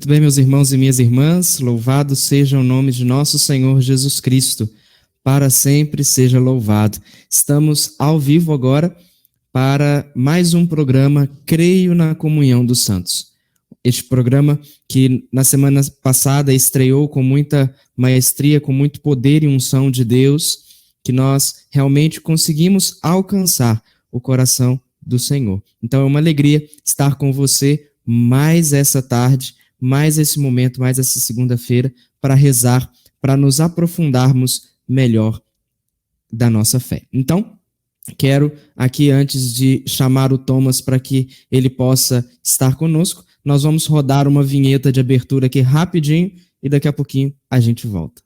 Muito bem, meus irmãos e minhas irmãs, louvado seja o nome de nosso Senhor Jesus Cristo, para sempre seja louvado. Estamos ao vivo agora para mais um programa Creio na Comunhão dos Santos. Este programa que na semana passada estreou com muita maestria, com muito poder e unção de Deus, que nós realmente conseguimos alcançar o coração do Senhor. Então é uma alegria estar com você mais essa tarde, mais esse momento, mais essa segunda-feira, para rezar, para nos aprofundarmos melhor da nossa fé. Então, quero aqui, antes de chamar o Thomas para que ele possa estar conosco, nós vamos rodar uma vinheta de abertura aqui rapidinho e daqui a pouquinho a gente volta.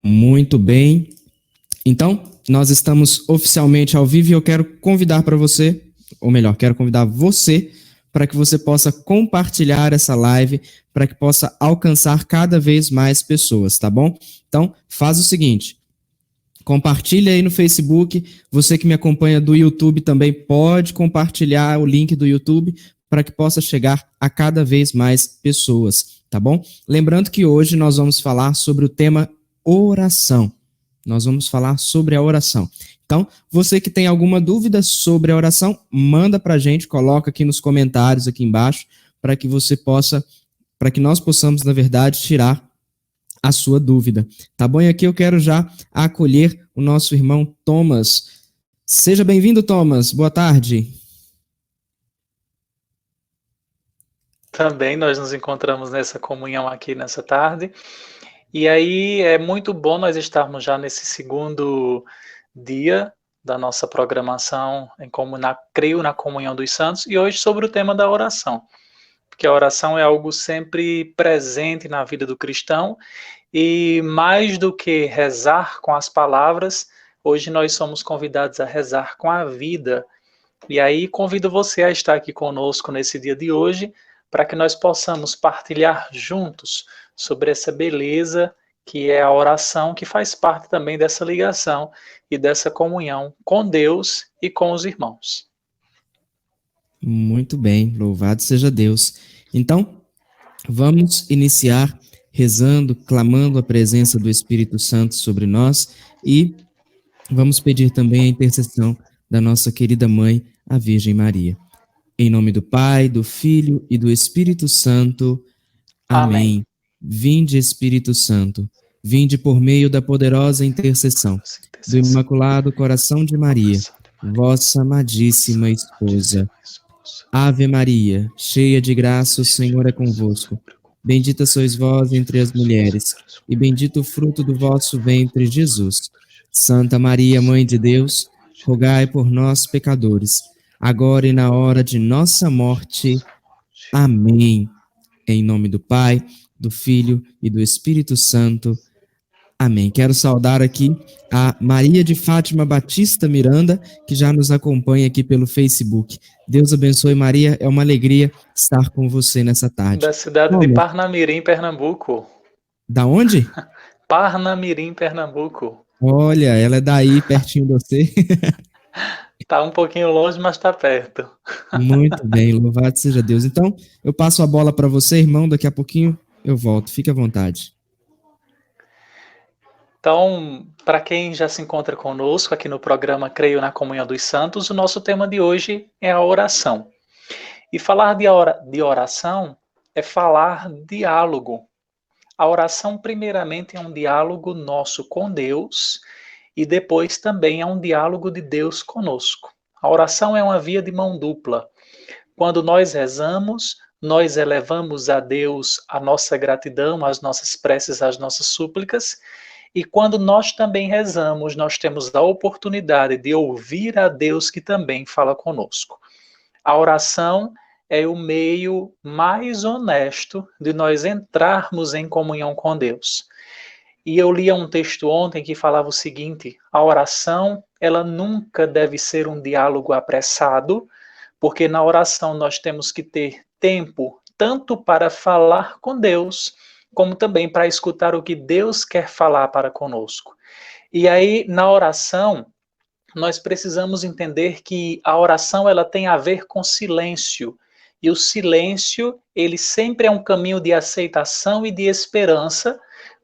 Muito bem. Então, nós estamos oficialmente ao vivo e eu quero convidar para você, ou melhor, quero convidar você para que você possa compartilhar essa live, para que possa alcançar cada vez mais pessoas, tá bom? Então, faz o seguinte, compartilha aí no Facebook, você que me acompanha do YouTube também pode compartilhar o link do YouTube para que possa chegar a cada vez mais pessoas, tá bom? Lembrando que hoje nós vamos falar sobre o tema oração. Nós vamos falar sobre a oração. Então, você que tem alguma dúvida sobre a oração, manda para a gente, coloca aqui nos comentários aqui embaixo, para que você possa, para que nós possamos, na verdade, tirar a sua dúvida. Tá bom? E aqui eu quero já acolher o nosso irmão Thomas. Seja bem-vindo, Thomas. Boa tarde. Também nós nos encontramos nessa comunhão aqui nessa tarde. E aí é muito bom nós estarmos já nesse segundo dia da nossa programação Creio na Comunhão dos Santos, e hoje sobre o tema da oração, porque a oração é algo sempre presente na vida do cristão, e mais do que rezar com as palavras, hoje nós somos convidados a rezar com a vida. E aí convido você a estar aqui conosco nesse dia de hoje, para que nós possamos partilhar juntos sobre essa beleza que é a oração, que faz parte também dessa ligação e dessa comunhão com Deus e com os irmãos. Muito bem, louvado seja Deus. Então, vamos iniciar rezando, clamando a presença do Espírito Santo sobre nós e vamos pedir também a intercessão da nossa querida mãe, a Virgem Maria. Em nome do Pai, do Filho e do Espírito Santo. Amém. Vinde, Espírito Santo, vinde por meio da poderosa intercessão do Imaculado Coração de Maria, vossa amadíssima esposa. Ave Maria, cheia de graça, o Senhor é convosco. Bendita sois vós entre as mulheres, e bendito o fruto do vosso ventre, Jesus. Santa Maria, Mãe de Deus, rogai por nós, pecadores, agora e na hora de nossa morte. Amém. Em nome do Pai, do Filho e do Espírito Santo. Amém. Quero saudar aqui a Maria de Fátima Batista Miranda, que já nos acompanha aqui pelo Facebook. Deus abençoe, Maria. É uma alegria estar com você nessa tarde. Da cidade de Parnamirim, Pernambuco. Da onde? Parnamirim, Pernambuco. Olha, ela é daí, pertinho de você. Está um pouquinho longe, mas está perto. Muito bem, louvado seja Deus. Então, eu passo a bola para você, irmão. Daqui a pouquinho eu volto. Fique à vontade. Então, para quem já se encontra conosco aqui no programa Creio na Comunhão dos Santos, o nosso tema de hoje é a oração. E falar de oração é falar diálogo. A oração, primeiramente, é um diálogo nosso com Deus e depois também é um diálogo de Deus conosco. A oração é uma via de mão dupla. Quando nós rezamos, nós elevamos a Deus a nossa gratidão, as nossas preces, as nossas súplicas. E quando nós também rezamos, nós temos a oportunidade de ouvir a Deus que também fala conosco. A oração é o meio mais honesto de nós entrarmos em comunhão com Deus. E eu li um texto ontem que falava o seguinte: a oração, ela nunca deve ser um diálogo apressado, porque na oração nós temos que ter tempo tanto para falar com Deus, como também para escutar o que Deus quer falar para conosco. E aí, na oração, nós precisamos entender que a oração ela tem a ver com silêncio. E o silêncio, ele sempre é um caminho de aceitação e de esperança,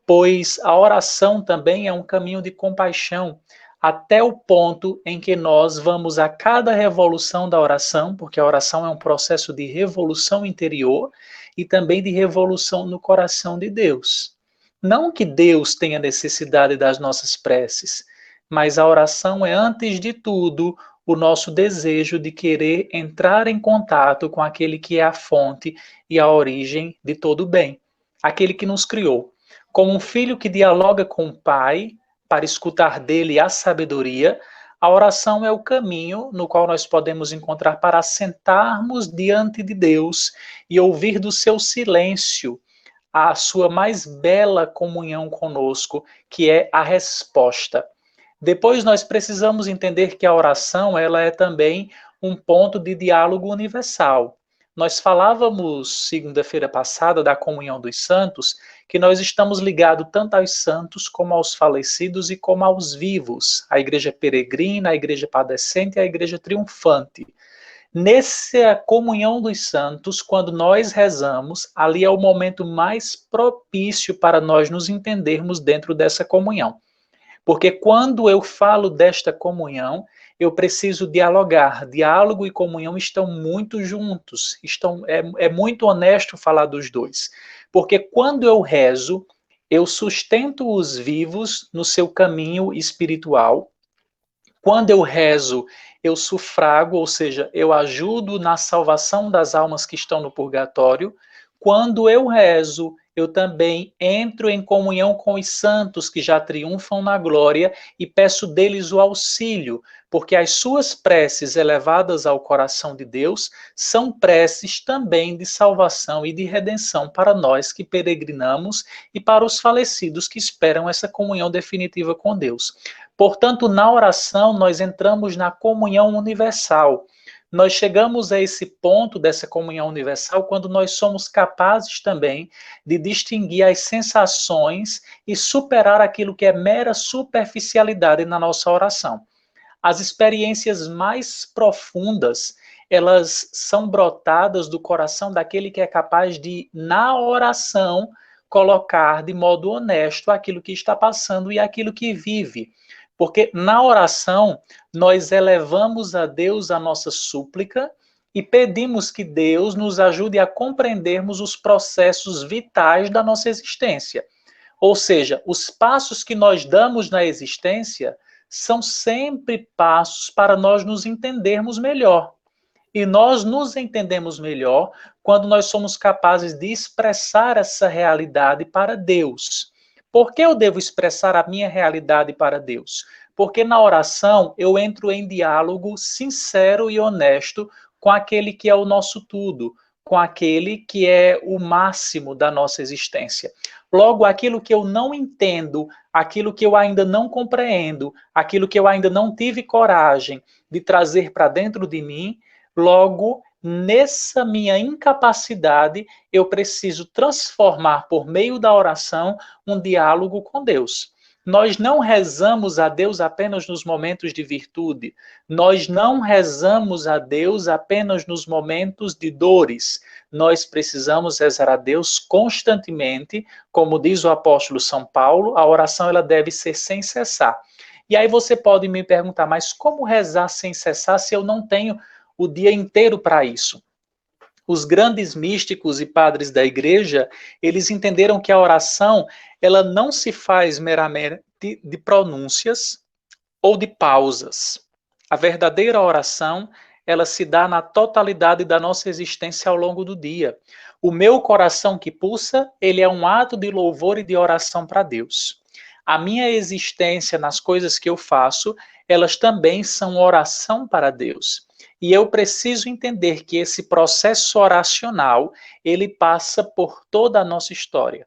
pois a oração também é um caminho de compaixão, até o ponto em que nós vamos a cada revolução da oração, porque a oração é um processo de revolução interior e também de revolução no coração de Deus. Não que Deus tenha necessidade das nossas preces, mas a oração é, antes de tudo, o nosso desejo de querer entrar em contato com aquele que é a fonte e a origem de todo o bem, aquele que nos criou. Como um filho que dialoga com o pai para escutar dele a sabedoria, a oração é o caminho no qual nós podemos encontrar para sentarmos diante de Deus e ouvir do seu silêncio a sua mais bela comunhão conosco, que é a resposta. Depois nós precisamos entender que a oração ela é também um ponto de diálogo universal. Nós falávamos segunda-feira passada da comunhão dos santos, que nós estamos ligados tanto aos santos como aos falecidos e como aos vivos, a igreja peregrina, a igreja padecente e a igreja triunfante. Nessa comunhão dos santos, quando nós rezamos, ali é o momento mais propício para nós nos entendermos dentro dessa comunhão. Porque quando eu falo desta comunhão, eu preciso dialogar. Diálogo e comunhão estão muito juntos. É muito honesto falar dos dois. Porque quando eu rezo, eu sustento os vivos no seu caminho espiritual. Quando eu rezo, eu sufrago, ou seja, eu ajudo na salvação das almas que estão no purgatório. Quando eu rezo, eu também entro em comunhão com os santos que já triunfam na glória e peço deles o auxílio, porque as suas preces elevadas ao coração de Deus são preces também de salvação e de redenção para nós que peregrinamos e para os falecidos que esperam essa comunhão definitiva com Deus. Portanto, na oração, nós entramos na comunhão universal. Nós chegamos a esse ponto dessa comunhão universal quando nós somos capazes também de distinguir as sensações e superar aquilo que é mera superficialidade na nossa oração. As experiências mais profundas, elas são brotadas do coração daquele que é capaz de, na oração, colocar de modo honesto aquilo que está passando e aquilo que vive. Porque na oração, nós elevamos a Deus a nossa súplica e pedimos que Deus nos ajude a compreendermos os processos vitais da nossa existência. Ou seja, os passos que nós damos na existência são sempre passos para nós nos entendermos melhor. E nós nos entendemos melhor quando nós somos capazes de expressar essa realidade para Deus. Por que eu devo expressar a minha realidade para Deus? Porque na oração eu entro em diálogo sincero e honesto com aquele que é o nosso tudo, com aquele que é o máximo da nossa existência. Logo, aquilo que eu não entendo, aquilo que eu ainda não compreendo, aquilo que eu ainda não tive coragem de trazer para dentro de mim, logo, nessa minha incapacidade, eu preciso transformar por meio da oração um diálogo com Deus. Nós não rezamos a Deus apenas nos momentos de virtude. Nós não rezamos a Deus apenas nos momentos de dores. Nós precisamos rezar a Deus constantemente, como diz o apóstolo São Paulo, a oração ela deve ser sem cessar. E aí você pode me perguntar, mas como rezar sem cessar se eu não tenho o dia inteiro para isso? Os grandes místicos e padres da igreja, eles entenderam que a oração, ela não se faz meramente de pronúncias ou de pausas. A verdadeira oração, ela se dá na totalidade da nossa existência ao longo do dia. O meu coração que pulsa, ele é um ato de louvor e de oração para Deus. A minha existência nas coisas que eu faço, elas também são oração para Deus. E eu preciso entender que esse processo oracional, ele passa por toda a nossa história.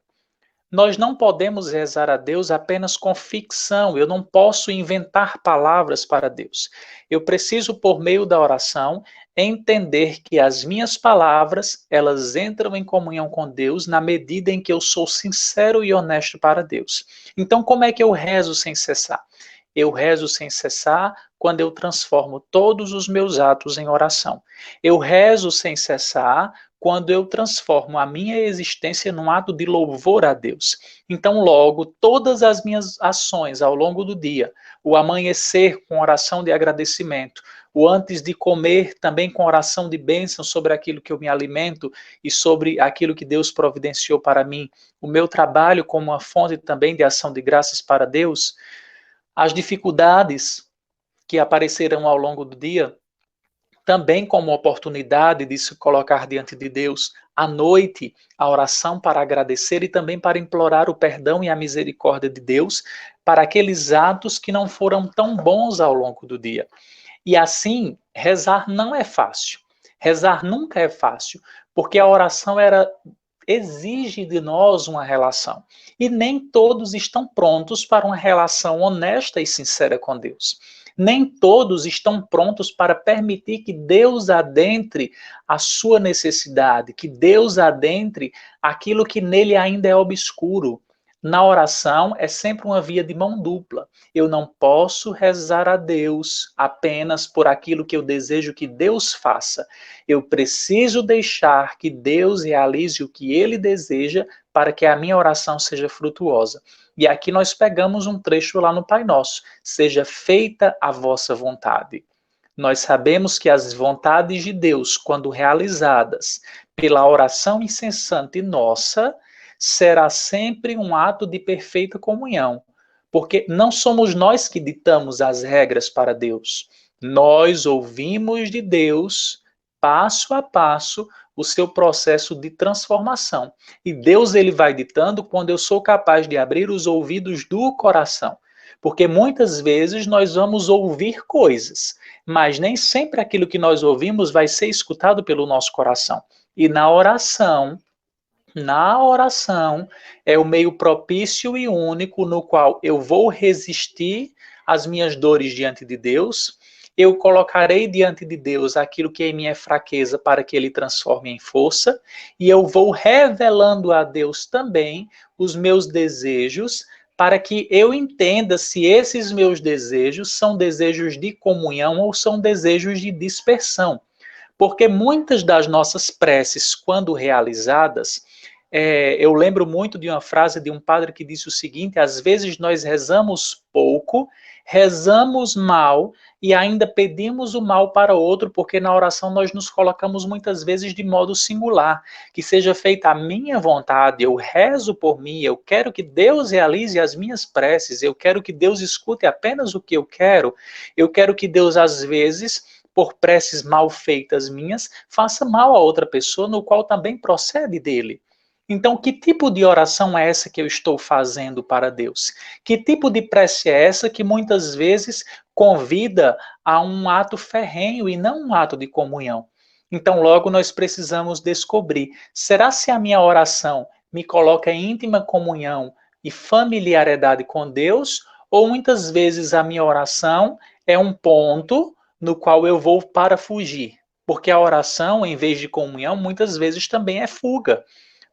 Nós não podemos rezar a Deus apenas com ficção. Eu não posso inventar palavras para Deus. Eu preciso, por meio da oração, entender que as minhas palavras, elas entram em comunhão com Deus na medida em que eu sou sincero e honesto para Deus. Então, como é que eu rezo sem cessar? Eu rezo sem cessar quando eu transformo todos os meus atos em oração. Eu rezo sem cessar quando eu transformo a minha existência num ato de louvor a Deus. Então, logo, todas as minhas ações ao longo do dia, o amanhecer com oração de agradecimento, o antes de comer também com oração de bênção sobre aquilo que eu me alimento e sobre aquilo que Deus providenciou para mim, o meu trabalho como uma fonte também de ação de graças para Deus, as dificuldades que aparecerão ao longo do dia, também como oportunidade de se colocar diante de Deus à noite, a oração para agradecer e também para implorar o perdão e a misericórdia de Deus para aqueles atos que não foram tão bons ao longo do dia. E assim, rezar não é fácil. Rezar nunca é fácil, porque a oração exige de nós uma relação. E nem todos estão prontos para uma relação honesta e sincera com Deus. Nem todos estão prontos para permitir que Deus adentre a sua necessidade, que Deus adentre aquilo que nele ainda é obscuro. Na oração é sempre uma via de mão dupla. Eu não posso rezar a Deus apenas por aquilo que eu desejo que Deus faça. Eu preciso deixar que Deus realize o que Ele deseja para que a minha oração seja frutuosa. E aqui nós pegamos um trecho lá no Pai Nosso. Seja feita a vossa vontade. Nós sabemos que as vontades de Deus, quando realizadas pela oração incessante nossa, será sempre um ato de perfeita comunhão, porque não somos nós que ditamos as regras para Deus. Nós ouvimos de Deus, passo a passo, o seu processo de transformação. E Deus ele vai ditando quando eu sou capaz de abrir os ouvidos do coração. Porque muitas vezes nós vamos ouvir coisas, mas nem sempre aquilo que nós ouvimos vai ser escutado pelo nosso coração. E na oração é o meio propício e único no qual eu vou resistir às minhas dores diante de Deus, eu colocarei diante de Deus aquilo que é minha fraqueza para que Ele transforme em força, e eu vou revelando a Deus também os meus desejos, para que eu entenda se esses meus desejos são desejos de comunhão ou são desejos de dispersão. Porque muitas das nossas preces, quando realizadas, eu lembro muito de uma frase de um padre que disse o seguinte: às vezes nós rezamos pouco, rezamos mal e ainda pedimos o mal para outro, porque na oração nós nos colocamos muitas vezes de modo singular. Que seja feita a minha vontade, eu rezo por mim, eu quero que Deus realize as minhas preces, eu quero que Deus escute apenas o que eu quero que Deus, às vezes, por preces mal feitas minhas, faça mal a outra pessoa, no qual também procede dele. Então, que tipo de oração é essa que eu estou fazendo para Deus? Que tipo de prece é essa que muitas vezes convida a um ato ferrenho e não um ato de comunhão? Então, logo nós precisamos descobrir: será se a minha oração me coloca em íntima comunhão e familiaridade com Deus? Ou muitas vezes a minha oração é um ponto no qual eu vou para fugir? Porque a oração, em vez de comunhão, muitas vezes também é fuga.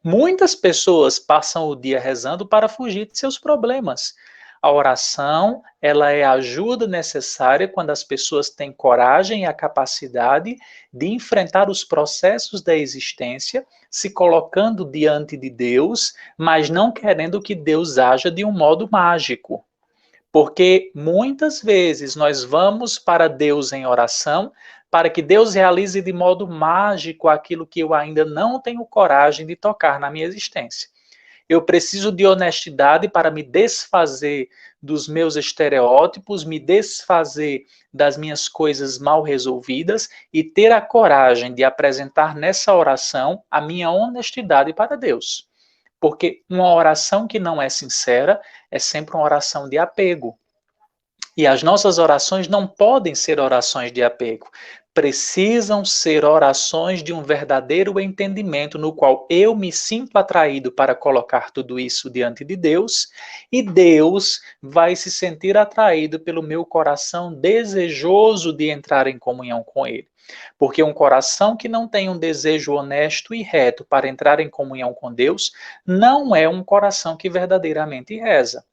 Muitas pessoas passam o dia rezando para fugir de seus problemas. A oração, ela é a ajuda necessária quando as pessoas têm coragem e a capacidade de enfrentar os processos da existência, se colocando diante de Deus, mas não querendo que Deus haja de um modo mágico. Porque muitas vezes nós vamos para Deus em oração para que Deus realize de modo mágico aquilo que eu ainda não tenho coragem de tocar na minha existência. Eu preciso de honestidade para me desfazer dos meus estereótipos, me desfazer das minhas coisas mal resolvidas e ter a coragem de apresentar nessa oração a minha honestidade para Deus. Porque uma oração que não é sincera é sempre uma oração de apego. E as nossas orações não podem ser orações de apego. precisam ser orações de um verdadeiro entendimento, no qual eu me sinto atraído para colocar tudo isso diante de Deus, e Deus vai se sentir atraído pelo meu coração desejoso de entrar em comunhão com Ele. Porque um coração que não tem um desejo honesto e reto para entrar em comunhão com Deus, não é um coração que verdadeiramente reza.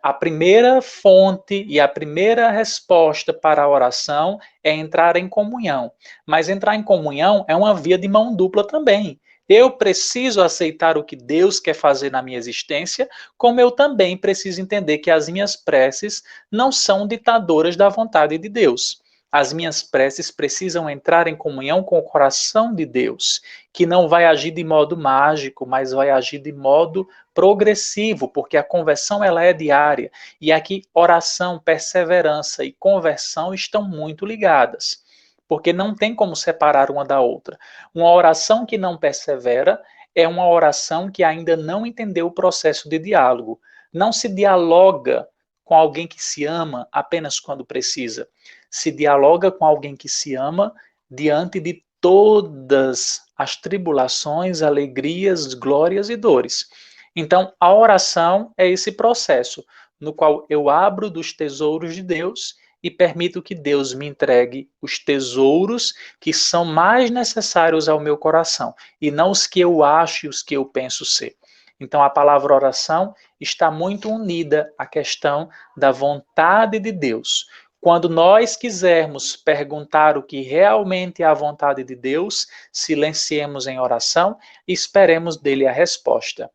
A primeira fonte e a primeira resposta para a oração é entrar em comunhão. Mas entrar em comunhão é uma via de mão dupla também. Eu preciso aceitar o que Deus quer fazer na minha existência, como eu também preciso entender que as minhas preces não são ditadoras da vontade de Deus. As minhas preces precisam entrar em comunhão com o coração de Deus, que não vai agir de modo mágico, mas vai agir de modo progressivo, porque a conversão ela é diária. E aqui oração, perseverança e conversão estão muito ligadas, porque não tem como separar uma da outra. Uma oração que não persevera é uma oração que ainda não entendeu o processo de diálogo. Não se dialoga com alguém que se ama apenas quando precisa. Se dialoga com alguém que se ama diante de todas as tribulações, alegrias, glórias e dores. Então, a oração é esse processo no qual eu abro dos tesouros de Deus e permito que Deus me entregue os tesouros que são mais necessários ao meu coração, e não os que eu acho e os que eu penso ser. Então, a palavra oração está muito unida à questão da vontade de Deus. Quando nós quisermos perguntar o que realmente é a vontade de Deus, silenciemos em oração e esperemos dele a resposta.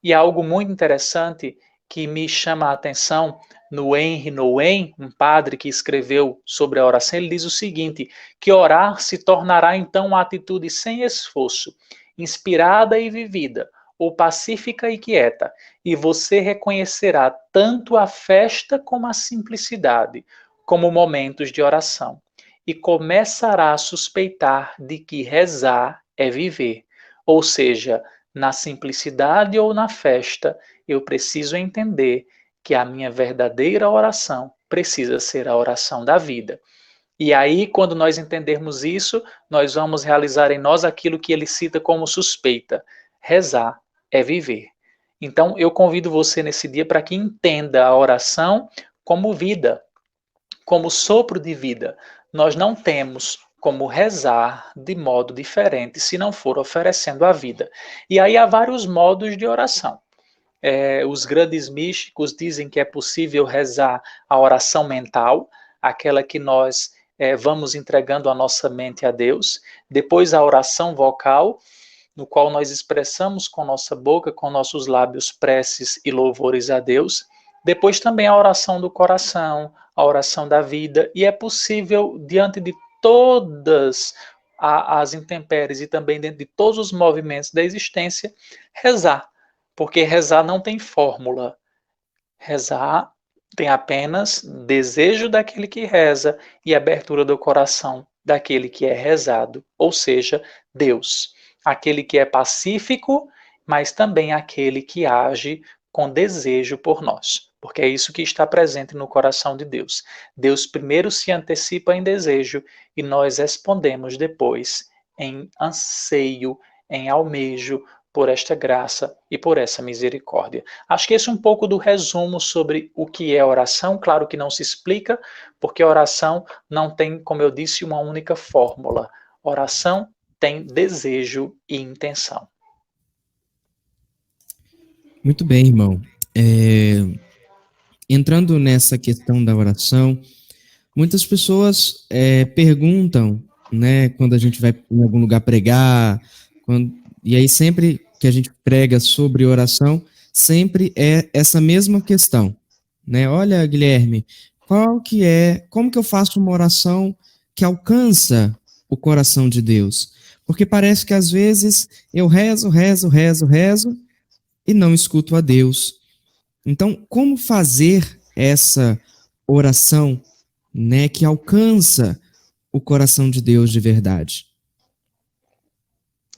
E algo muito interessante que me chama a atenção no Henry Nouwen, um padre que escreveu sobre a oração, ele diz o seguinte, que orar se tornará então uma atitude sem esforço, inspirada e vivida, ou pacífica e quieta, e você reconhecerá tanto a festa como a simplicidade, como momentos de oração, e começará a suspeitar de que rezar é viver, ou seja, na simplicidade ou na festa, eu preciso entender que a minha verdadeira oração precisa ser a oração da vida. E aí, quando nós entendermos isso, nós vamos realizar em nós aquilo que ele cita como suspeita. Rezar é viver. Então, eu convido você nesse dia para que entenda a oração como vida, como sopro de vida. Nós não temos como rezar de modo diferente se não for oferecendo a vida. E aí há vários modos de oração. Os grandes místicos dizem que é possível rezar a oração mental, aquela que nós vamos entregando a nossa mente a Deus. Depois a oração vocal, no qual nós expressamos com nossa boca, com nossos lábios, preces e louvores a Deus. Depois também a oração do coração, a oração da vida, e é possível, diante de todas as intempéries e também dentro de todos os movimentos da existência, rezar. Porque rezar não tem fórmula. Rezar tem apenas desejo daquele que reza e abertura do coração daquele que é rezado, ou seja, Deus. Aquele que é pacífico, mas também aquele que age com desejo por nós. Porque é isso que está presente no coração de Deus. Deus primeiro se antecipa em desejo e nós respondemos depois em anseio, em almejo por esta graça e por essa misericórdia. Acho que esse é um pouco do resumo sobre o que é oração. Claro que não se explica, porque oração não tem, como eu disse, uma única fórmula. Oração tem desejo e intenção. Muito bem, irmão. Entrando nessa questão da oração, muitas pessoas perguntam, né, quando a gente vai em algum lugar pregar, e aí sempre que a gente prega sobre oração, sempre é essa mesma questão, né? Olha, Guilherme, como que eu faço uma oração que alcança o coração de Deus? Porque parece que às vezes eu rezo e não escuto a Deus. Então, como fazer essa oração, né, que alcança o coração de Deus de verdade?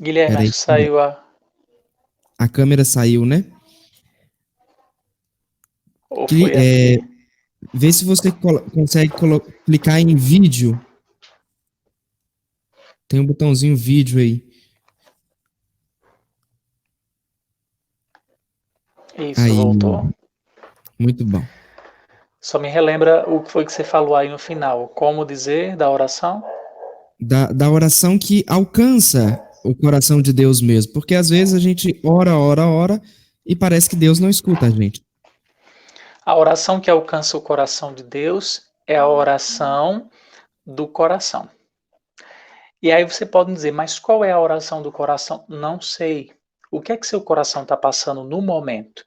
Guilherme, acho que saiu a câmera saiu, né? Ou foi aqui? Vê se você consegue clicar em vídeo. Tem um botãozinho vídeo aí. Isso, Aí, voltou. muito bom. Só me relembra o que foi que você falou aí no final. Como dizer da oração? Da oração que alcança o coração de Deus mesmo. Porque às vezes a gente ora, e parece que Deus não escuta a gente. A oração que alcança o coração de Deus é a oração do coração. E aí você pode dizer, mas qual é a oração do coração? Não sei. O que é que seu coração está passando no momento?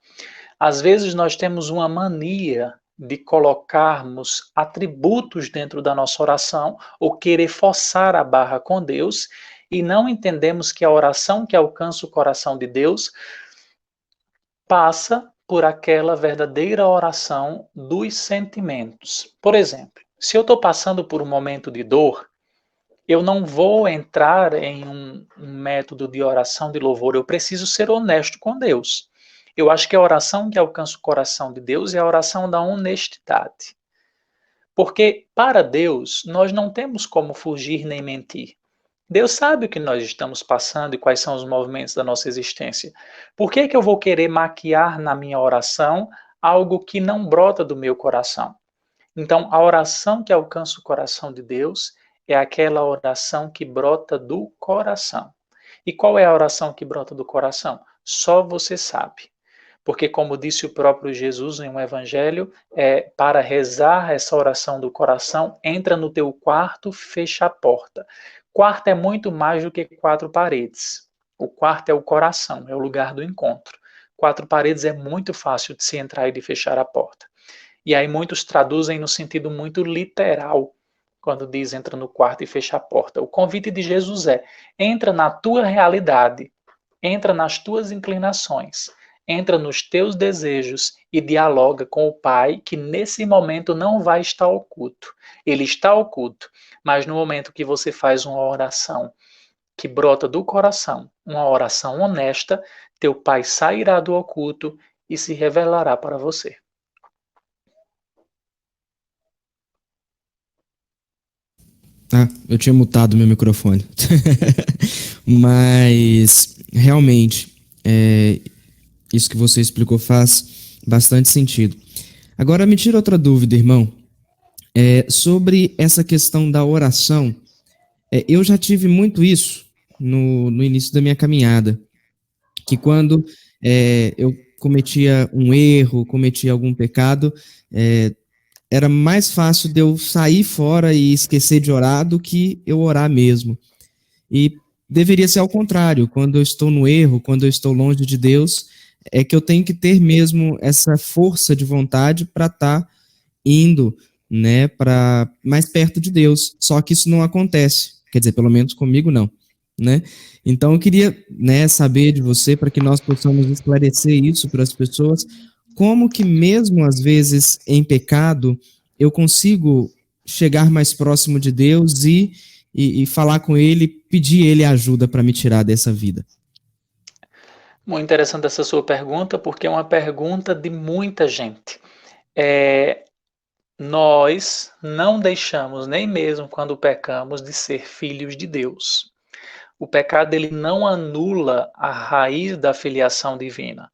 Às vezes nós temos uma mania de colocarmos atributos dentro da nossa oração ou querer forçar a barra com Deus e não entendemos que a oração que alcança o coração de Deus passa por aquela verdadeira oração dos sentimentos. Por exemplo, se eu estou passando por um momento de dor, eu não vou entrar em um método de oração de louvor, eu preciso ser honesto com Deus. Eu acho que a oração que alcança o coração de Deus é a oração da honestidade. Porque para Deus, nós não temos como fugir nem mentir. Deus sabe o que nós estamos passando e quais são os movimentos da nossa existência. Por que eu vou querer maquiar na minha oração algo que não brota do meu coração? Então, a oração que alcança o coração de Deus é aquela oração que brota do coração. E qual é a oração que brota do coração? Só você sabe. Porque, como disse o próprio Jesus em um evangelho, para rezar essa oração do coração, entra no teu quarto, fecha a porta. Quarto é muito mais do que quatro paredes. O quarto é o coração, é o lugar do encontro. Quatro paredes é muito fácil de se entrar e de fechar a porta. E aí muitos traduzem no sentido muito literal, quando diz entra no quarto e fecha a porta. O convite de Jesus é: entra na tua realidade, entra nas tuas inclinações, entra nos teus desejos e dialoga com o Pai, que nesse momento não vai estar oculto. Ele está oculto, mas no momento que você faz uma oração que brota do coração, uma oração honesta, teu Pai sairá do oculto e se revelará para você. Ah, eu tinha mutado meu microfone. Mas, realmente, isso que você explicou faz bastante sentido. Agora, me tira outra dúvida, irmão. Sobre essa questão da oração, eu já tive muito isso no início da minha caminhada, que quando eu cometia um erro, cometia algum pecado, era mais fácil de eu sair fora e esquecer de orar do que eu orar mesmo. E deveria ser ao contrário, quando eu estou no erro, quando eu estou longe de Deus, é que eu tenho que ter mesmo essa força de vontade para estar indo, né, para mais perto de Deus. Só que isso não acontece, quer dizer, pelo menos comigo não, né? Então eu queria, né, saber de você para que nós possamos esclarecer isso para as pessoas, como que mesmo às vezes em pecado eu consigo chegar mais próximo de Deus e falar com Ele, pedir Ele ajuda para me tirar dessa vida. Muito interessante essa sua pergunta, porque é uma pergunta de muita gente. É, nós não deixamos, nem mesmo quando pecamos, de ser filhos de Deus. O pecado ele não anula a raiz da filiação divina.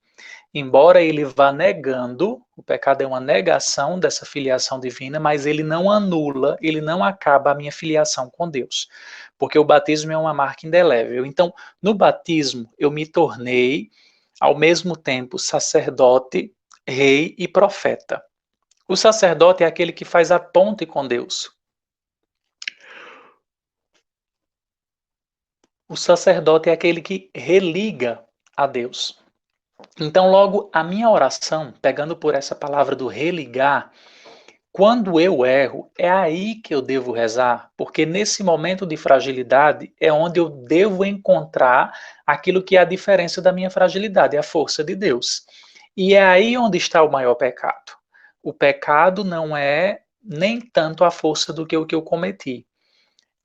Embora ele vá negando, o pecado é uma negação dessa filiação divina, mas ele não anula, ele não acaba a minha filiação com Deus. Porque o batismo é uma marca indelével. Então, no batismo, eu me tornei, ao mesmo tempo, sacerdote, rei e profeta. O sacerdote é aquele que faz a ponte com Deus. O sacerdote é aquele que religa a Deus. Então, logo, a minha oração, pegando por essa palavra do religar, quando eu erro, é aí que eu devo rezar, porque nesse momento de fragilidade é onde eu devo encontrar aquilo que é a diferença da minha fragilidade, é a força de Deus. E é aí onde está o maior pecado. O pecado não é nem tanto a força do que o que eu cometi.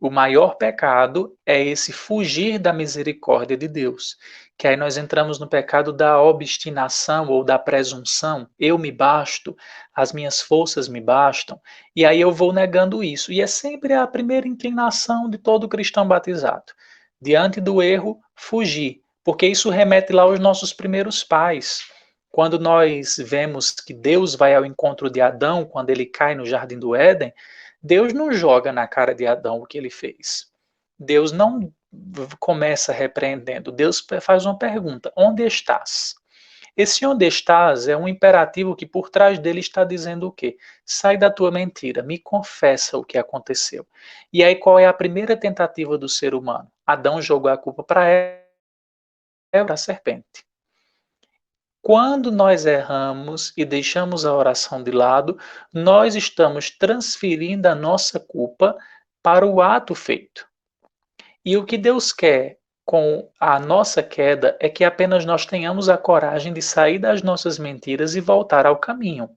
O maior pecado é esse fugir da misericórdia de Deus, que aí nós entramos no pecado da obstinação ou da presunção. Eu me basto, as minhas forças me bastam, e aí eu vou negando isso. E é sempre a primeira inclinação de todo cristão batizado. Diante do erro, fugir, porque isso remete lá aos nossos primeiros pais. Quando nós vemos que Deus vai ao encontro de Adão, quando ele cai no jardim do Éden, Deus não joga na cara de Adão o que ele fez. Deus não começa repreendendo. Deus faz uma pergunta: onde estás? Esse onde estás é um imperativo que por trás dele está dizendo o quê? Sai da tua mentira, me confessa o que aconteceu. E aí qual é a primeira tentativa do ser humano? Adão jogou a culpa para Eva, para a serpente. Quando nós erramos e deixamos a oração de lado, nós estamos transferindo a nossa culpa para o ato feito. E o que Deus quer com a nossa queda é que apenas nós tenhamos a coragem de sair das nossas mentiras e voltar ao caminho.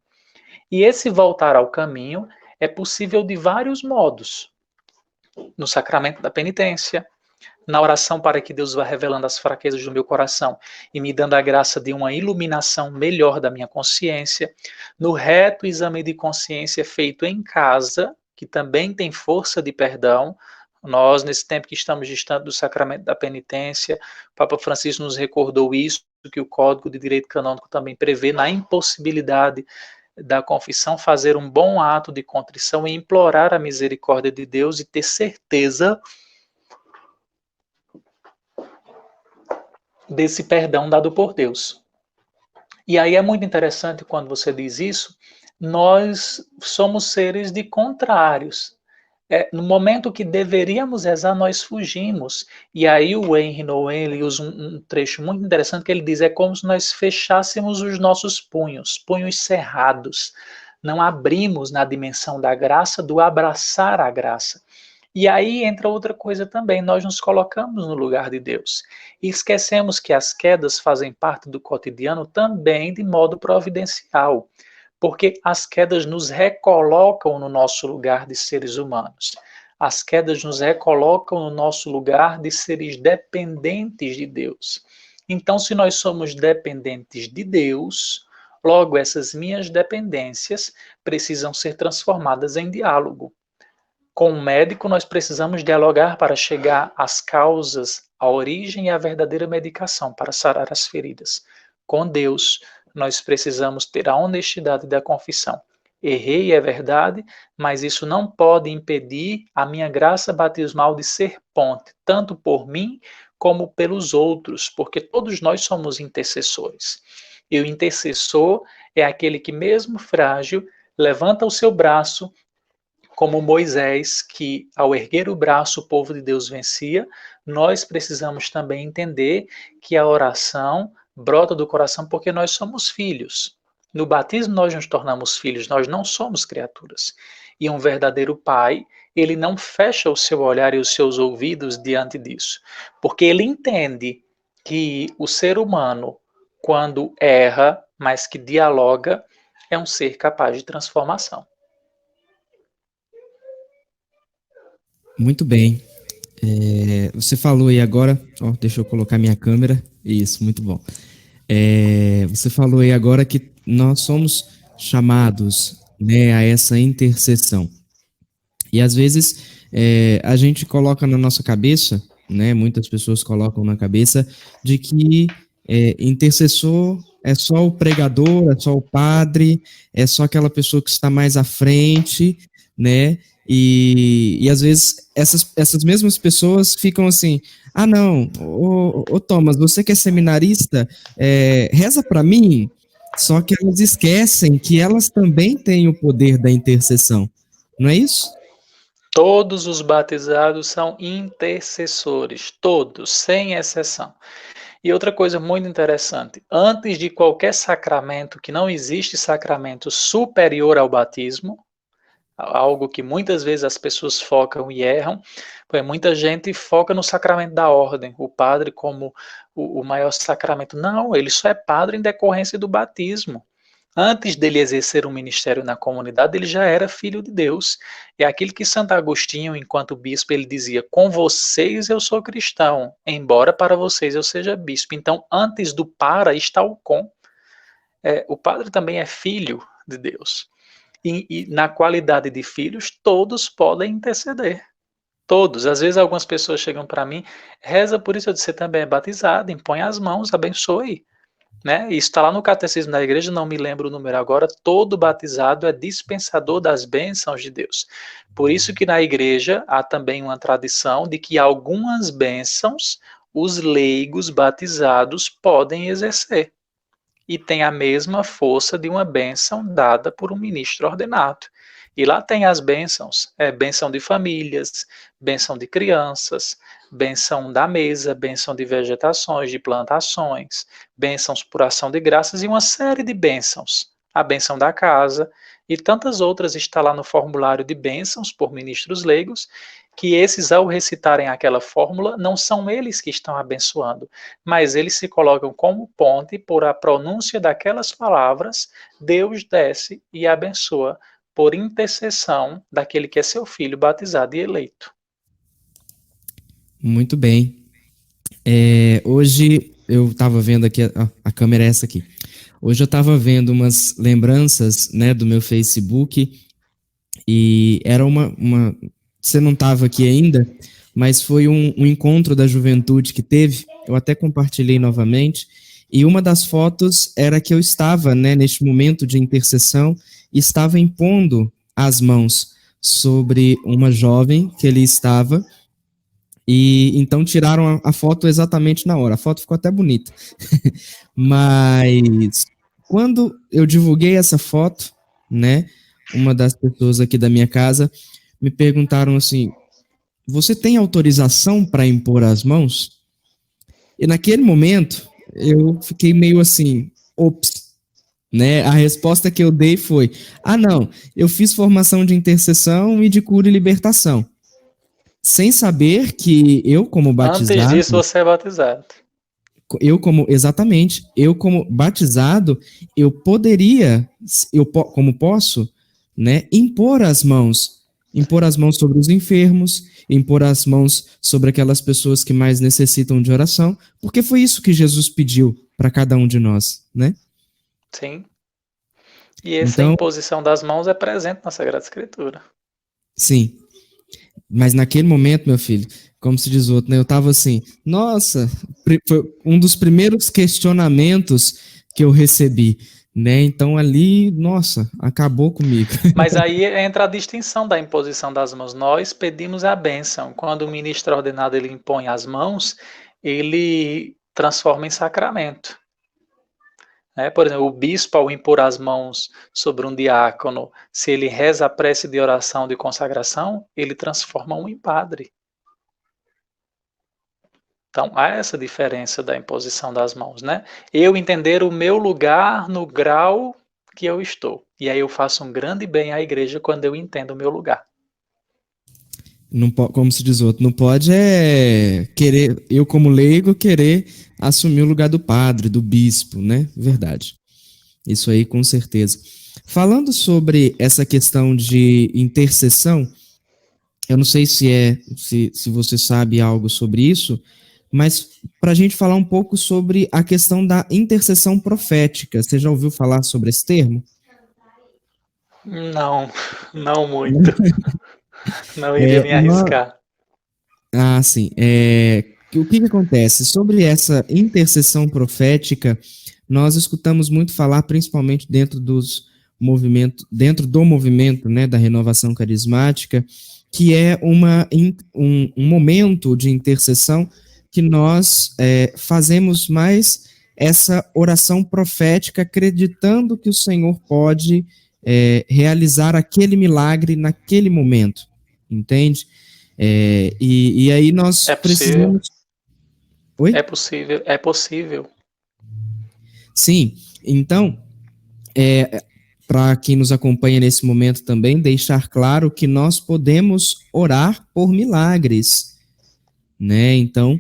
E esse voltar ao caminho é possível de vários modos. No sacramento da penitência, na oração para que Deus vá revelando as fraquezas do meu coração e me dando a graça de uma iluminação melhor da minha consciência, no reto exame de consciência feito em casa, que também tem força de perdão. Nós, nesse tempo que estamos distante do sacramento da penitência, o Papa Francisco nos recordou isso, que o Código de Direito Canônico também prevê na impossibilidade da confissão fazer um bom ato de contrição e implorar a misericórdia de Deus e ter certeza desse perdão dado por Deus. E aí é muito interessante quando você diz isso, nós somos seres de contrários. No momento que deveríamos rezar, nós fugimos. E aí o Henry Nouwen ele usa um trecho muito interessante que ele diz, é como se nós fechássemos os nossos punhos, punhos cerrados. Não abrimos na dimensão da graça, do abraçar a graça. E aí entra outra coisa também, nós nos colocamos no lugar de Deus. E esquecemos que as quedas fazem parte do cotidiano também de modo providencial, porque as quedas nos recolocam no nosso lugar de seres humanos. As quedas nos recolocam no nosso lugar de seres dependentes de Deus. Então, se nós somos dependentes de Deus, logo essas minhas dependências precisam ser transformadas em diálogo. Com o médico, nós precisamos dialogar para chegar às causas, à origem e à verdadeira medicação para sarar as feridas. Com Deus, nós precisamos ter a honestidade da confissão. Errei, é verdade, mas isso não pode impedir a minha graça batismal de ser ponte, tanto por mim como pelos outros, porque todos nós somos intercessores. E o intercessor é aquele que, mesmo frágil, levanta o seu braço, como Moisés, que ao erguer o braço o povo de Deus vencia, nós precisamos também entender que a oração brota do coração porque nós somos filhos. No batismo nós nos tornamos filhos, nós não somos criaturas. E um verdadeiro pai, ele não fecha o seu olhar e os seus ouvidos diante disso, porque ele entende que o ser humano, quando erra, mas que dialoga, é um ser capaz de transformação. Muito bem. Você falou aí agora, deixa eu colocar minha câmera. Isso, muito bom. Você falou aí agora que nós somos chamados, né, a essa intercessão. E às vezes a gente coloca na nossa cabeça, né, muitas pessoas colocam na cabeça, de que intercessor é só o pregador, é só o padre, é só aquela pessoa que está mais à frente, né? E às vezes essas mesmas pessoas ficam assim, ah não, ô Thomas, você que é seminarista, reza para mim, só que elas esquecem que elas também têm o poder da intercessão, não é isso? Todos os batizados são intercessores, todos, sem exceção. E outra coisa muito interessante, antes de qualquer sacramento, que não existe sacramento superior ao batismo, algo que muitas vezes as pessoas focam e erram, porque muita gente foca no sacramento da ordem, o padre como o maior sacramento. Não, ele só é padre em decorrência do batismo. Antes dele exercer um ministério na comunidade, ele já era filho de Deus. É aquilo que Santo Agostinho, enquanto bispo, ele dizia: com vocês eu sou cristão, embora para vocês eu seja bispo. Então, antes do para está o com. O padre também é filho de Deus. E na qualidade de filhos, todos podem interceder. Todos. Às vezes algumas pessoas chegam para mim, reza por isso, eu disse: você também é batizado, impõe as mãos, abençoe. Né? Isso está lá no Catecismo da Igreja, não me lembro o número agora. Todo batizado é dispensador das bênçãos de Deus. Por isso que na Igreja há também uma tradição de que algumas bênçãos os leigos batizados podem exercer. E tem a mesma força de uma bênção dada por um ministro ordenado. E lá tem as bênçãos, bênção de famílias, bênção de crianças, bênção da mesa, bênção de vegetações, de plantações, bênçãos por ação de graças e uma série de bênçãos. A bênção da casa e tantas outras está lá no formulário de bênçãos por ministros leigos, que esses, ao recitarem aquela fórmula, não são eles que estão abençoando, mas eles se colocam como ponte por a pronúncia daquelas palavras, Deus desce e abençoa por intercessão daquele que é seu filho batizado e eleito. Muito bem. Hoje eu estava vendo aqui, a câmera é essa aqui. Hoje eu estava vendo umas lembranças, né, do meu Facebook e era você não estava aqui ainda, mas foi um encontro da juventude que teve, eu até compartilhei novamente, e uma das fotos era que eu estava, né, neste momento de intercessão, estava impondo as mãos sobre uma jovem que ele estava, e então tiraram a foto exatamente na hora. A foto ficou até bonita. Mas quando eu divulguei essa foto, né, uma das pessoas aqui da minha casa me perguntaram assim: você tem autorização para impor as mãos? E naquele momento eu fiquei meio assim, ops, né? A resposta que eu dei foi: ah, não, eu fiz formação de intercessão e de cura e libertação. Sem saber que eu, como batizado... Antes disso, você é batizado. Exatamente, eu como batizado, eu poderia, como posso, né, impor as mãos sobre os enfermos, impor as mãos sobre aquelas pessoas que mais necessitam de oração, porque foi isso que Jesus pediu para cada um de nós, né? Sim. E essa imposição das mãos é presente na Sagrada Escritura. Sim. Mas naquele momento, meu filho, como se diz o outro, né, eu estava assim, nossa, foi um dos primeiros questionamentos que eu recebi, né? Então ali, nossa, acabou comigo. Mas aí entra a distinção da imposição das mãos. Nós pedimos a bênção. Quando o ministro ordenado ele impõe as mãos, ele transforma em sacramento. Por exemplo, o bispo, ao impor as mãos sobre um diácono, se ele reza a prece de oração de consagração, ele transforma um em padre. Então, há essa diferença da imposição das mãos, né? Eu entender o meu lugar no grau que eu estou. E aí eu faço um grande bem à igreja quando eu entendo o meu lugar. Não, como se diz outro, não pode querer, eu como leigo, querer assumir o lugar do padre, do bispo, né? Verdade. Isso aí, com certeza. Falando sobre essa questão de intercessão, eu não sei se você sabe algo sobre isso, mas para a gente falar um pouco sobre a questão da intercessão profética. Você já ouviu falar sobre esse termo? Não muito. Não iria me arriscar. Sim. O que acontece? Sobre essa intercessão profética, nós escutamos muito falar, principalmente dentro do movimento, né, da renovação carismática, que é um momento de intercessão que nós fazemos mais essa oração profética, acreditando que o Senhor pode realizar aquele milagre naquele momento, entende? E aí nós precisamos... Oi? É possível. Sim, então, para quem nos acompanha nesse momento também, deixar claro que nós podemos orar por milagres, né? Então,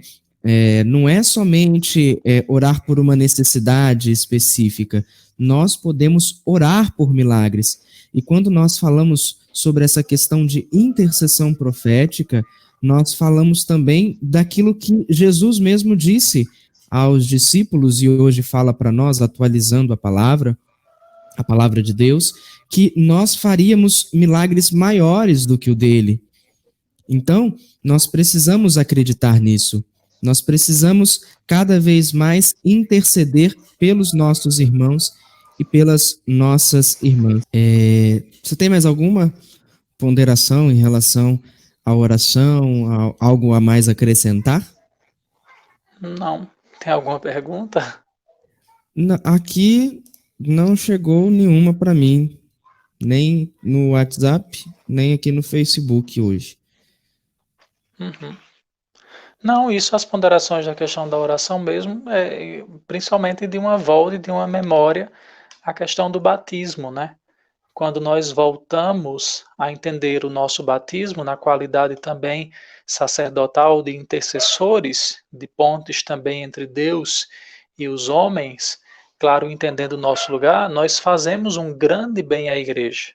Não é somente orar por uma necessidade específica, nós podemos orar por milagres. E quando nós falamos sobre essa questão de intercessão profética, nós falamos também daquilo que Jesus mesmo disse aos discípulos e hoje fala para nós, atualizando a palavra de Deus, que nós faríamos milagres maiores do que o dele. Então, nós precisamos acreditar nisso. Nós precisamos cada vez mais interceder pelos nossos irmãos e pelas nossas irmãs. Você tem mais alguma ponderação em relação à oração, algo a mais acrescentar? Não. Tem alguma pergunta? Aqui não chegou nenhuma para mim, nem no WhatsApp, nem aqui no Facebook hoje. Uhum. Não, isso as ponderações da questão da oração mesmo, principalmente de uma volta e de uma memória à questão do batismo, né? Quando nós voltamos a entender o nosso batismo na qualidade também sacerdotal de intercessores, de pontes também entre Deus e os homens, claro, entendendo o nosso lugar, nós fazemos um grande bem à igreja.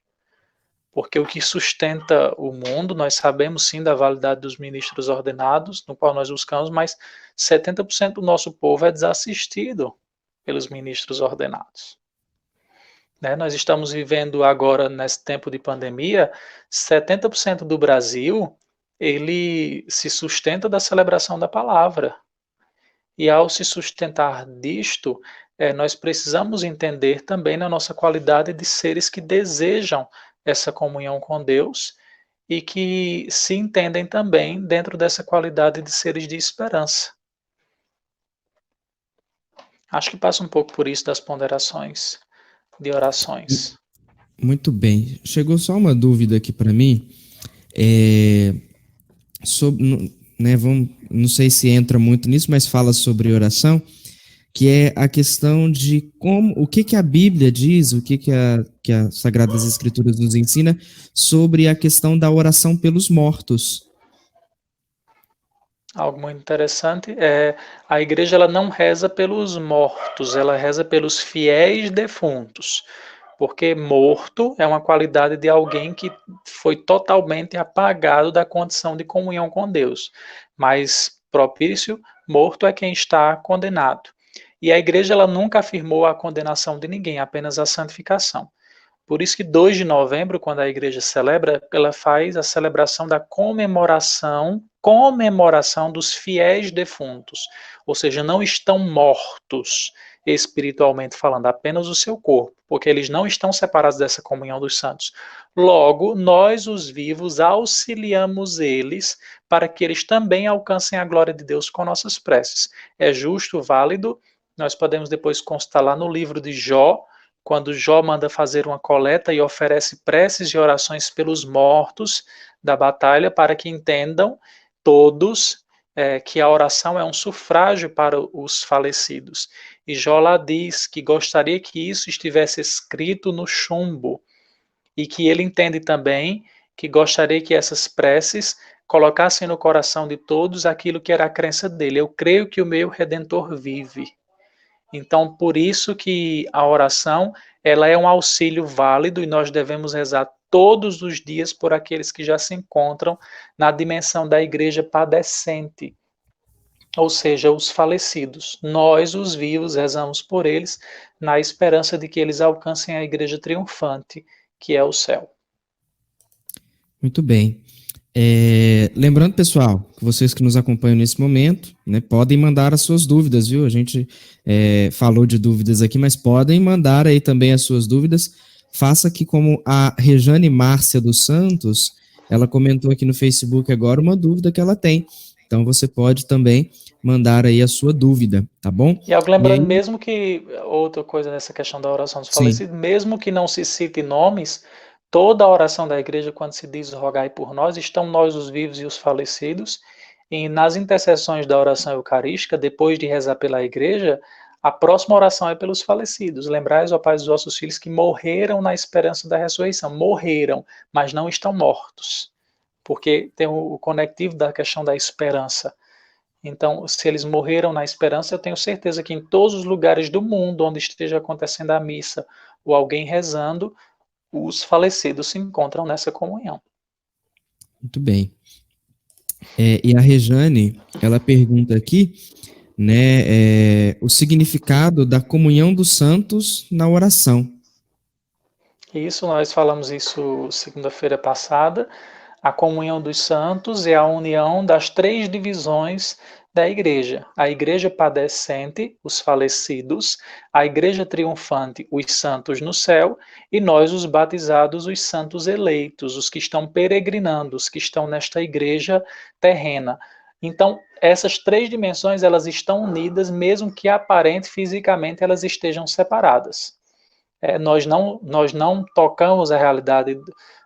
Porque o que sustenta o mundo, nós sabemos sim da validade dos ministros ordenados, no qual nós buscamos, mas 70% do nosso povo é desassistido pelos ministros ordenados. Né? Nós estamos vivendo agora, nesse tempo de pandemia, 70% do Brasil, ele se sustenta da celebração da palavra. E ao se sustentar disto, nós precisamos entender também na nossa qualidade de seres que desejam essa comunhão com Deus e que se entendem também dentro dessa qualidade de seres de esperança. Acho que passa um pouco por isso das ponderações de orações. Muito bem. Chegou só uma dúvida aqui para mim. Sobre, né, não sei se entra muito nisso, mas fala sobre oração, que é a questão de o que a Bíblia diz, o que as Sagradas Escrituras nos ensina sobre a questão da oração pelos mortos. Algo muito interessante é a igreja ela não reza pelos mortos, ela reza pelos fiéis defuntos, porque morto é uma qualidade de alguém que foi totalmente apagado da condição de comunhão com Deus, mas propício, morto é quem está condenado. E a igreja ela nunca afirmou a condenação de ninguém, apenas a santificação. Por isso que 2 de novembro, quando a igreja celebra, ela faz a celebração da comemoração dos fiéis defuntos, ou seja, não estão mortos espiritualmente falando, apenas o seu corpo, porque eles não estão separados dessa comunhão dos santos. Logo, nós, os vivos, auxiliamos eles para que eles também alcancem a glória de Deus com nossas preces. É justo, válido, nós podemos depois constar lá no livro de Jó, quando Jó manda fazer uma coleta e oferece preces e orações pelos mortos da batalha, para que entendam todos que a oração é um sufrágio para os falecidos. E Jó lá diz que gostaria que isso estivesse escrito no chumbo, e que ele entende também que gostaria que essas preces colocassem no coração de todos aquilo que era a crença dele. Eu creio que o meu Redentor vive. Então, por isso que a oração, ela é um auxílio válido e nós devemos rezar todos os dias por aqueles que já se encontram na dimensão da igreja padecente, ou seja, os falecidos. Nós, os vivos, rezamos por eles na esperança de que eles alcancem a igreja triunfante, que é o céu. Muito bem. Lembrando, pessoal, que vocês que nos acompanham nesse momento, né, podem mandar as suas dúvidas, viu? A gente falou de dúvidas aqui, mas podem mandar aí também as suas dúvidas. Faça que como a Rejane Márcia dos Santos, ela comentou aqui no Facebook agora uma dúvida que ela tem. Então, você pode também mandar aí a sua dúvida, tá bom? E algo lembrando, mesmo que, outra coisa nessa questão da oração dos falecidos, mesmo que não se cite nomes, toda a oração da igreja, quando se diz rogai por nós, estão nós os vivos e os falecidos, e nas intercessões da oração eucarística, depois de rezar pela igreja, a próxima oração é pelos falecidos. Lembrais, ó Pai, dos vossos filhos que morreram na esperança da ressurreição. Morreram, mas não estão mortos. Porque tem o conectivo da questão da esperança. Então, se eles morreram na esperança, eu tenho certeza que em todos os lugares do mundo onde esteja acontecendo a missa ou alguém rezando, os falecidos se encontram nessa comunhão. Muito bem. E a Rejane, ela pergunta aqui, né, o significado da comunhão dos santos na oração. Isso, nós falamos isso segunda-feira passada. A comunhão dos santos é a união das três divisões da igreja: a igreja padecente, os falecidos; a igreja triunfante, os santos no céu; e nós, os batizados, os santos eleitos, os que estão peregrinando, os que estão nesta igreja terrena. Então, essas três dimensões, elas estão unidas, mesmo que aparente fisicamente elas estejam separadas. Nós não tocamos a realidade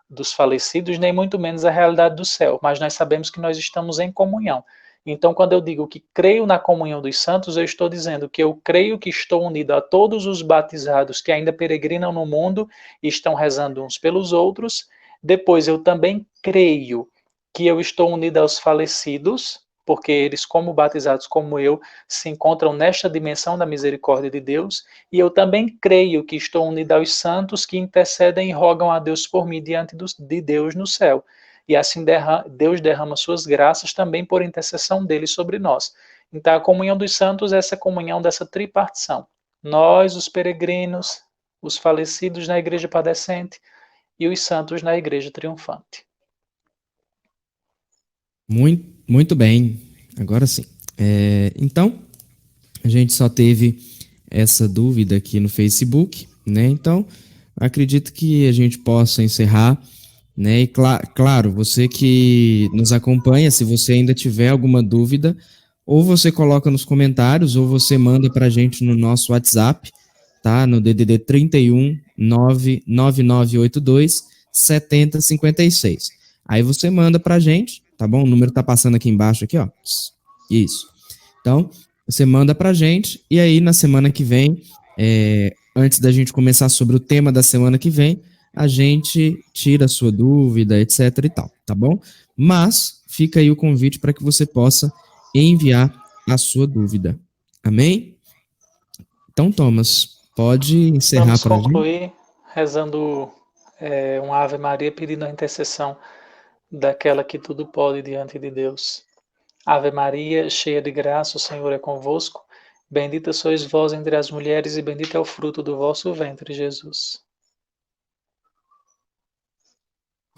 dos falecidos, nem muito menos a realidade do céu, mas nós sabemos que nós estamos em comunhão. Então, quando eu digo que creio na comunhão dos santos, eu estou dizendo que eu creio que estou unido a todos os batizados que ainda peregrinam no mundo e estão rezando uns pelos outros. Depois, eu também creio que eu estou unido aos falecidos, porque eles, como batizados como eu, se encontram nesta dimensão da misericórdia de Deus. E eu também creio que estou unido aos santos que intercedem e rogam a Deus por mim diante de Deus no céu. E assim Deus derrama suas graças também por intercessão dele sobre nós. Então, a comunhão dos santos é essa comunhão dessa tripartição. Nós, os peregrinos, os falecidos na igreja padecente e os santos na igreja triunfante. Muito bem, agora sim. Então, a gente só teve essa dúvida aqui no Facebook, né? Então, acredito que a gente possa encerrar, né? E claro, você que nos acompanha, se você ainda tiver alguma dúvida, ou você coloca nos comentários, ou você manda para a gente no nosso WhatsApp, tá? No DDD 31 99982 7056. Aí você manda para a gente, tá bom? O número tá passando aqui embaixo, aqui, ó. Isso. Então, você manda pra gente, e aí na semana que vem, antes da gente começar sobre o tema da semana que vem, a gente tira a sua dúvida, etc e tal, tá bom? Mas fica aí o convite para que você possa enviar a sua dúvida. Amém? Então, Thomas, pode encerrar Vamos para a gente? concluir rezando uma Ave Maria, pedindo a intercessão daquela que tudo pode diante de Deus. Ave Maria, cheia de graça, o Senhor é convosco. Bendita sois vós entre as mulheres e bendito é o fruto do vosso ventre, Jesus.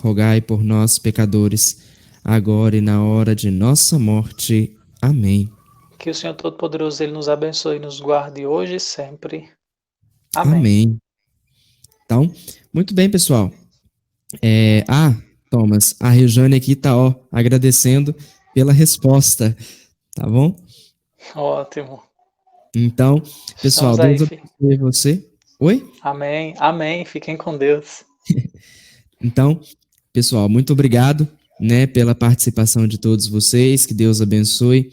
Rogai por nós, pecadores, agora e na hora de nossa morte. Amém. Que o Senhor Todo-Poderoso ele nos abençoe e nos guarde hoje e sempre. Amém. Amém. Então, muito bem, pessoal. Thomas, a Rejane aqui tá, ó, agradecendo pela resposta, tá bom? Ótimo. Então, pessoal, Estamos aí, Deus filho. abençoe você. Oi? Amém. Amém. Fiquem com Deus. Então, pessoal, muito obrigado, né, pela participação de todos vocês, que Deus abençoe.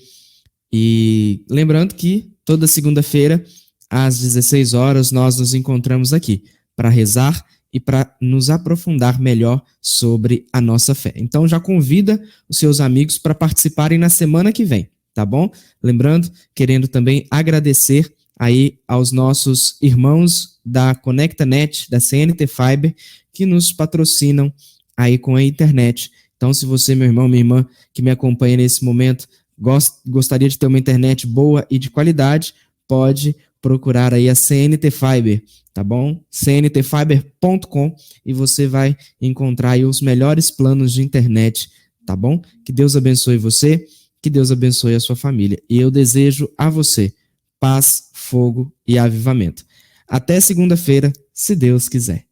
E lembrando que toda segunda-feira, às 16 horas, nós nos encontramos aqui para rezar e para nos aprofundar melhor sobre a nossa fé. Então, já convida os seus amigos para participarem na semana que vem, tá bom? Lembrando, querendo também agradecer aí aos nossos irmãos da ConectaNet, da CNT Fiber, que nos patrocinam aí com a internet. Então, se você, meu irmão, minha irmã, que me acompanha nesse momento, gostaria de ter uma internet boa e de qualidade, pode procurar aí a CNT Fiber, tá bom? cntfiber.com, e você vai encontrar aí os melhores planos de internet, tá bom? Que Deus abençoe você, que Deus abençoe a sua família. E eu desejo a você paz, fogo e avivamento. Até segunda-feira, se Deus quiser.